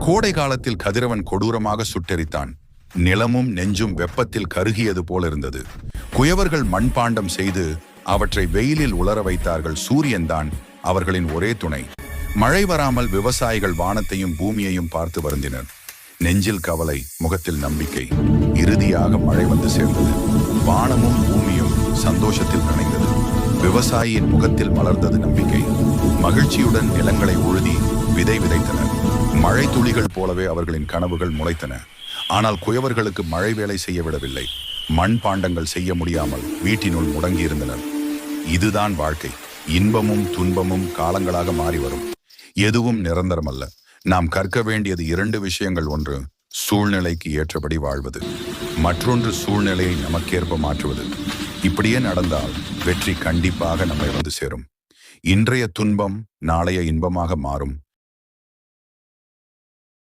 கோடை காலத்தில் கதிரவன் கொடூரமாக சுட்டெரித்தான். நிலமும் நெஞ்சும் வெப்பத்தில் கருகியது போல இருந்தது. குயவர்கள் மண்பாண்டம் செய்து அவற்றை வெயிலில் உலர வைத்தார்கள். சூரியன்தான் அவர்களின் ஒரே துணை. மழை வராமல் விவசாயிகள் வானத்தையும் பூமியையும் பார்த்து வருந்தினர். நெஞ்சில் கவலை, முகத்தில் நம்பிக்கை. இறுதியாக மழை வந்து சேர்ந்தது. வானமும் பூமியும் சந்தோஷத்தில் நனைந்தது. விவசாயியின் முகத்தில் மலர்ந்தது நம்பிக்கை. மகிழ்ச்சியுடன் நிலங்களை உழுதி விதை விதைத்தனர். மழை துளிகள் போலவே அவர்களின் கனவுகள் முளைத்தன. ஆனால் குயவர்களுக்கு மழை வேலை செய்ய விடவில்லை. மண் பாண்டங்கள் செய்ய முடியாமல் வீட்டினுள் முடங்கியிருந்தனர். இதுதான் வாழ்க்கை. இன்பமும் துன்பமும் காலங்களாக மாறி வரும். எதுவும் நிரந்தரமல்ல. நாம் கற்க வேண்டியது 2 விஷயங்கள். ஒன்று, சூழ்நிலைக்கு ஏற்றபடி வாழ்வது. மற்றொன்று, சூழ்நிலையை நமக்கேற்ப மாற்றுவது. இப்படியே நடந்தால் வெற்றி கண்டிப்பாக நம்மை வந்து சேரும். இன்றைய துன்பம் நாளைய இன்பமாக மாறும்.